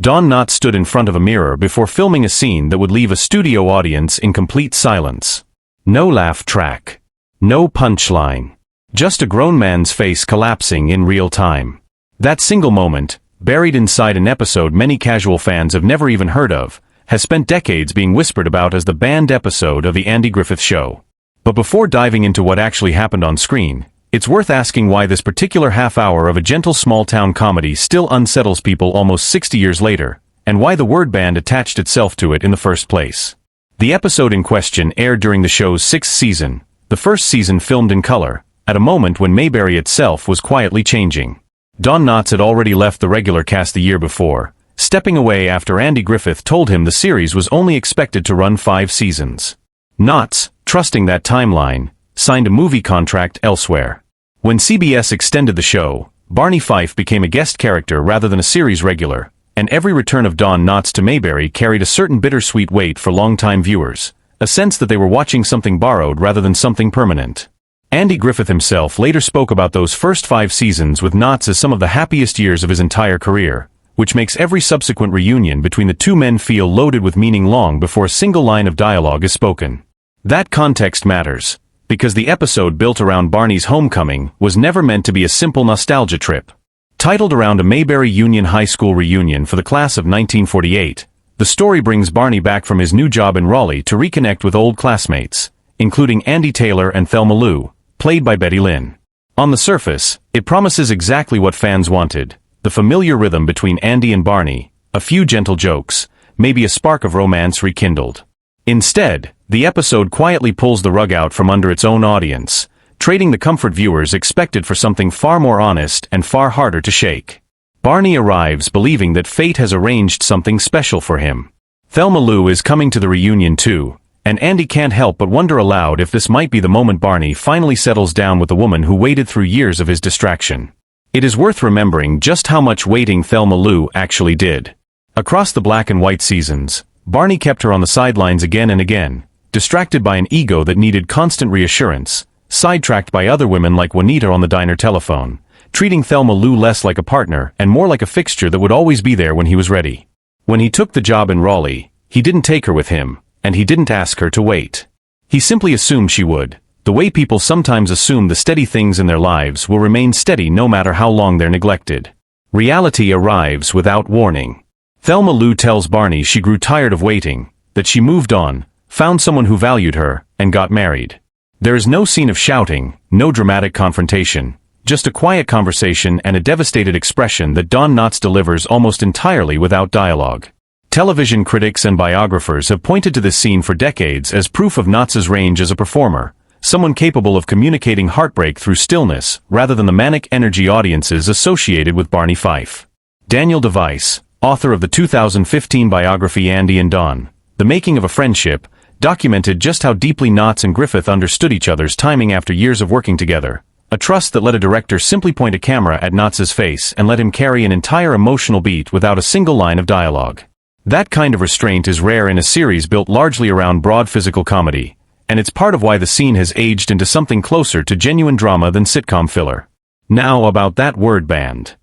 Don Knotts stood in front of a mirror before filming a scene that would leave a studio audience in complete silence. No laugh track. No punchline. Just a grown man's face collapsing in real time. That single moment, buried inside an episode many casual fans have never even heard of, has spent decades being whispered about as the banned episode of the Andy Griffith Show. But before diving into what actually happened on screen, it's worth asking why this particular half-hour of a gentle small-town comedy still unsettles people almost 60 years later, and why the word band attached itself to it in the first place. The episode in question aired during the show's 6th season, the first season filmed in color, at a moment when Mayberry itself was quietly changing. Don Knotts had already left the regular cast the year before, stepping away after Andy Griffith told him the series was only expected to run 5 seasons. Knotts, trusting that timeline, signed a movie contract elsewhere. When CBS extended the show, Barney Fife became a guest character rather than a series regular, and every return of Don Knotts to Mayberry carried a certain bittersweet weight for longtime viewers, a sense that they were watching something borrowed rather than something permanent. Andy Griffith himself later spoke about those first 5 seasons with Knotts as some of the happiest years of his entire career, which makes every subsequent reunion between the two men feel loaded with meaning long before a single line of dialogue is spoken. That context matters, because the episode built around Barney's homecoming was never meant to be a simple nostalgia trip. Titled around a Mayberry Union High School reunion for the class of 1948, the story brings Barney back from his new job in Raleigh to reconnect with old classmates, including Andy Taylor and Thelma Lou, played by Betty Lynn. On the surface, it promises exactly what fans wanted, the familiar rhythm between Andy and Barney, a few gentle jokes, maybe a spark of romance rekindled. Instead, the episode quietly pulls the rug out from under its own audience, trading the comfort viewers expected for something far more honest and far harder to shake. Barney arrives believing that fate has arranged something special for him. Thelma Lou is coming to the reunion too, and Andy can't help but wonder aloud if this might be the moment Barney finally settles down with the woman who waited through years of his distraction. It is worth remembering just how much waiting Thelma Lou actually did. Across the black and white seasons, Barney kept her on the sidelines again and again, distracted by an ego that needed constant reassurance, sidetracked by other women like Juanita on the diner telephone, treating Thelma Lou less like a partner and more like a fixture that would always be there when he was ready. When he took the job in Raleigh, he didn't take her with him, and he didn't ask her to wait. He simply assumed she would, the way people sometimes assume the steady things in their lives will remain steady no matter how long they're neglected. Reality arrives without warning. Thelma Lou tells Barney she grew tired of waiting, that she moved on, found someone who valued her, and got married. There is no scene of shouting, no dramatic confrontation, just a quiet conversation and a devastated expression that Don Knotts delivers almost entirely without dialogue. Television critics and biographers have pointed to this scene for decades as proof of Knotts' range as a performer, someone capable of communicating heartbreak through stillness rather than the manic energy audiences associated with Barney Fife. Daniel de Visé, author of the 2015 biography Andy and Don, The Making of a Friendship, documented just how deeply Knotts and Griffith understood each other's timing after years of working together, a trust that let a director simply point a camera at Knotts' face and let him carry an entire emotional beat without a single line of dialogue. That kind of restraint is rare in a series built largely around broad physical comedy, and it's part of why the scene has aged into something closer to genuine drama than sitcom filler. Now about that word band.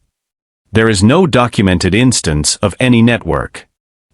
There is no documented instance of any network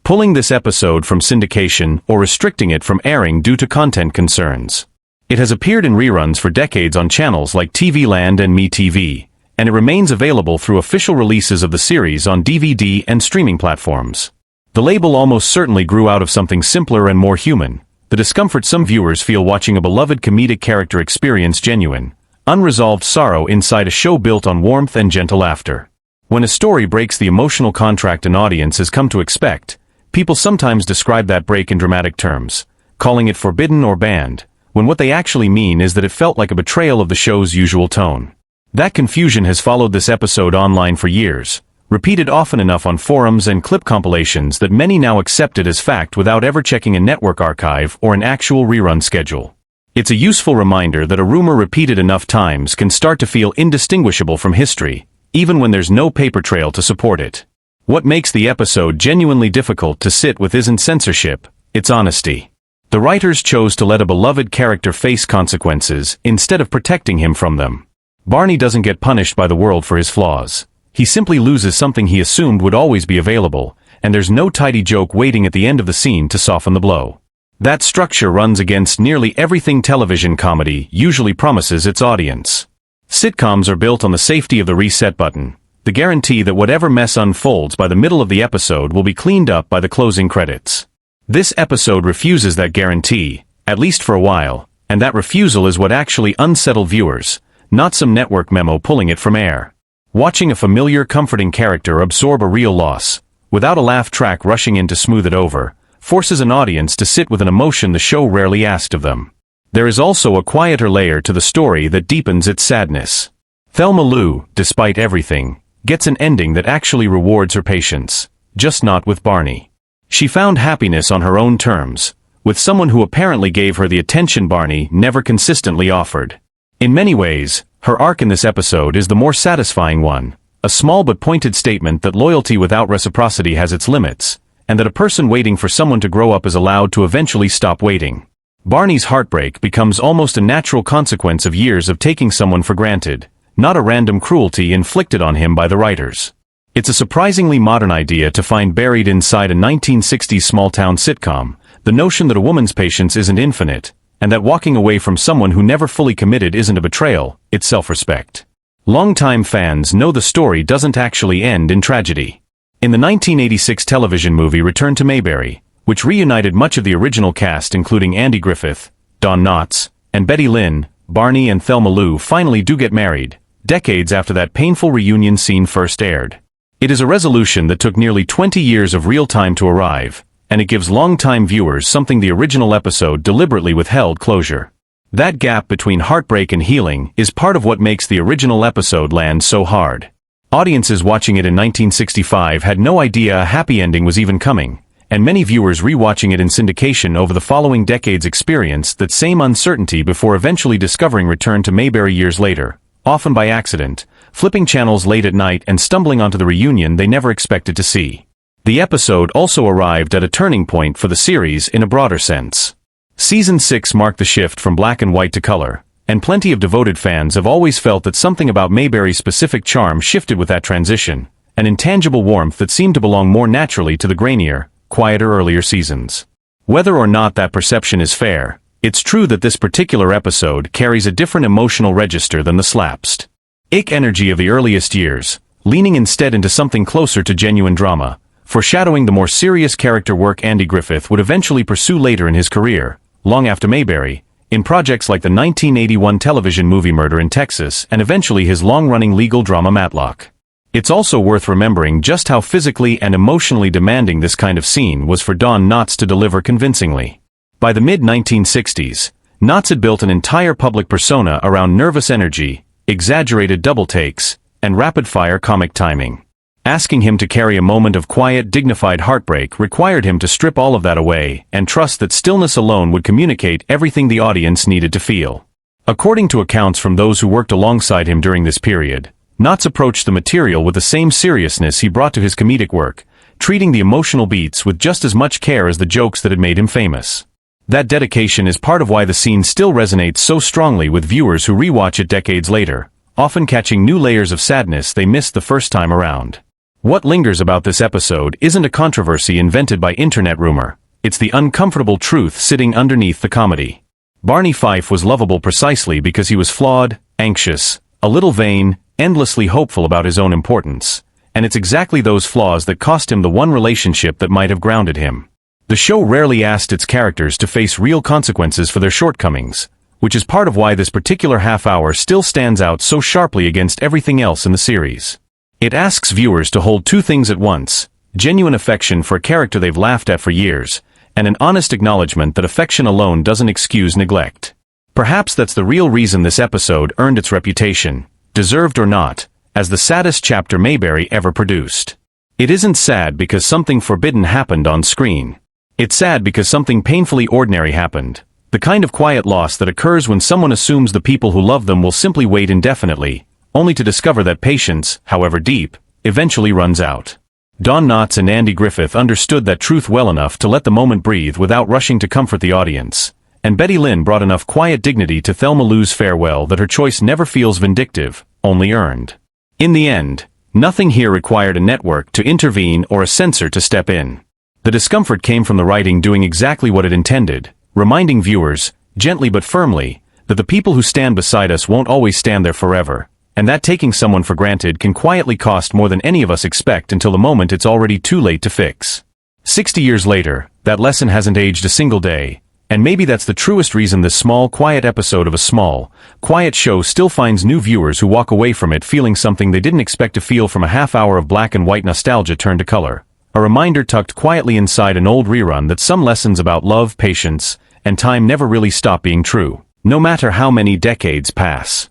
pulling this episode from syndication or restricting it from airing due to content concerns. It has appeared in reruns for decades on channels like TV Land and MeTV, and it remains available through official releases of the series on DVD and streaming platforms. The label almost certainly grew out of something simpler and more human, the discomfort some viewers feel watching a beloved comedic character experience genuine, unresolved sorrow inside a show built on warmth and gentle laughter. When a story breaks the emotional contract an audience has come to expect, people sometimes describe that break in dramatic terms, calling it forbidden or banned, when what they actually mean is that it felt like a betrayal of the show's usual tone. That confusion has followed this episode online for years, repeated often enough on forums and clip compilations that many now accept it as fact without ever checking a network archive or an actual rerun schedule. It's a useful reminder that a rumor repeated enough times can start to feel indistinguishable from history, even when there's no paper trail to support it. What makes the episode genuinely difficult to sit with isn't censorship, it's honesty. The writers chose to let a beloved character face consequences instead of protecting him from them. Barney doesn't get punished by the world for his flaws. He simply loses something he assumed would always be available, and there's no tidy joke waiting at the end of the scene to soften the blow. That structure runs against nearly everything television comedy usually promises its audience. Sitcoms are built on the safety of the reset button, the guarantee that whatever mess unfolds by the middle of the episode will be cleaned up by the closing credits. This episode refuses that guarantee, at least for a while, and that refusal is what actually unsettled viewers, not some network memo pulling it from air. Watching a familiar, comforting character absorb a real loss, without a laugh track rushing in to smooth it over, forces an audience to sit with an emotion the show rarely asked of them. There is also a quieter layer to the story that deepens its sadness. Thelma Lou, despite everything, gets an ending that actually rewards her patience, just not with Barney. She found happiness on her own terms, with someone who apparently gave her the attention Barney never consistently offered. In many ways, her arc in this episode is the more satisfying one, a small but pointed statement that loyalty without reciprocity has its limits, and that a person waiting for someone to grow up is allowed to eventually stop waiting. Barney's heartbreak becomes almost a natural consequence of years of taking someone for granted, not a random cruelty inflicted on him by the writers. It's a surprisingly modern idea to find buried inside a 1960s small-town sitcom, the notion that a woman's patience isn't infinite, and that walking away from someone who never fully committed isn't a betrayal, it's self-respect. Longtime fans know the story doesn't actually end in tragedy. In the 1986 television movie Return to Mayberry, which reunited much of the original cast including Andy Griffith, Don Knotts, and Betty Lynn, Barney and Thelma Lou finally do get married, decades after that painful reunion scene first aired. It is a resolution that took nearly 20 years of real time to arrive, and it gives long-time viewers something the original episode deliberately withheld closure. That gap between heartbreak and healing is part of what makes the original episode land so hard. Audiences watching it in 1965 had no idea a happy ending was even coming, and many viewers rewatching it in syndication over the following decades experienced that same uncertainty before eventually discovering Return to Mayberry years later, often by accident, flipping channels late at night and stumbling onto the reunion they never expected to see. The episode also arrived at a turning point for the series in a broader sense. Season 6 marked the shift from black and white to color, and plenty of devoted fans have always felt that something about Mayberry's specific charm shifted with that transition, an intangible warmth that seemed to belong more naturally to the grainier, quieter earlier seasons. Whether or not that perception is fair, it's true that this particular episode carries a different emotional register than the slapstick energy of the earliest years, leaning instead into something closer to genuine drama, foreshadowing the more serious character work Andy Griffith would eventually pursue later in his career, long after Mayberry, in projects like the 1981 television movie Murder in Texas and eventually his long-running legal drama Matlock. It's also worth remembering just how physically and emotionally demanding this kind of scene was for Don Knotts to deliver convincingly. By the mid-1960s, Knotts had built an entire public persona around nervous energy, exaggerated double takes, and rapid-fire comic timing. Asking him to carry a moment of quiet, dignified heartbreak required him to strip all of that away and trust that stillness alone would communicate everything the audience needed to feel. According to accounts from those who worked alongside him during this period, Knotts approached the material with the same seriousness he brought to his comedic work, treating the emotional beats with just as much care as the jokes that had made him famous. That dedication is part of why the scene still resonates so strongly with viewers who rewatch it decades later, often catching new layers of sadness they missed the first time around. What lingers about this episode isn't a controversy invented by internet rumor, it's the uncomfortable truth sitting underneath the comedy. Barney Fife was lovable precisely because he was flawed, anxious, a little vain, endlessly hopeful about his own importance, and it's exactly those flaws that cost him the one relationship that might have grounded him. The show rarely asked its characters to face real consequences for their shortcomings, which is part of why this particular half-hour still stands out so sharply against everything else in the series. It asks viewers to hold two things at once: genuine affection for a character they've laughed at for years, and an honest acknowledgement that affection alone doesn't excuse neglect. Perhaps that's the real reason this episode earned its reputation, deserved or not, as the saddest chapter Mayberry ever produced. It isn't sad because something forbidden happened on screen. It's sad because something painfully ordinary happened, the kind of quiet loss that occurs when someone assumes the people who love them will simply wait indefinitely, only to discover that patience, however deep, eventually runs out. Don Knotts and Andy Griffith understood that truth well enough to let the moment breathe without rushing to comfort the audience, and Betty Lynn brought enough quiet dignity to Thelma Lou's farewell that her choice never feels vindictive, only earned. In the end, Nothing here required a network to intervene or a censor to step in. The discomfort came from the writing doing exactly what it intended, reminding viewers, gently but firmly, that the people who stand beside us won't always stand there forever, and that taking someone for granted can quietly cost more than any of us expect until the moment it's already too late to fix. 60 years later, that lesson hasn't aged a single day, and maybe that's the truest reason this small, quiet episode of a small, quiet show still finds new viewers who walk away from it feeling something they didn't expect to feel from a half hour of black and white nostalgia turned to color. A reminder tucked quietly inside an old rerun that some lessons about love, patience, and time never really stop being true, no matter how many decades pass.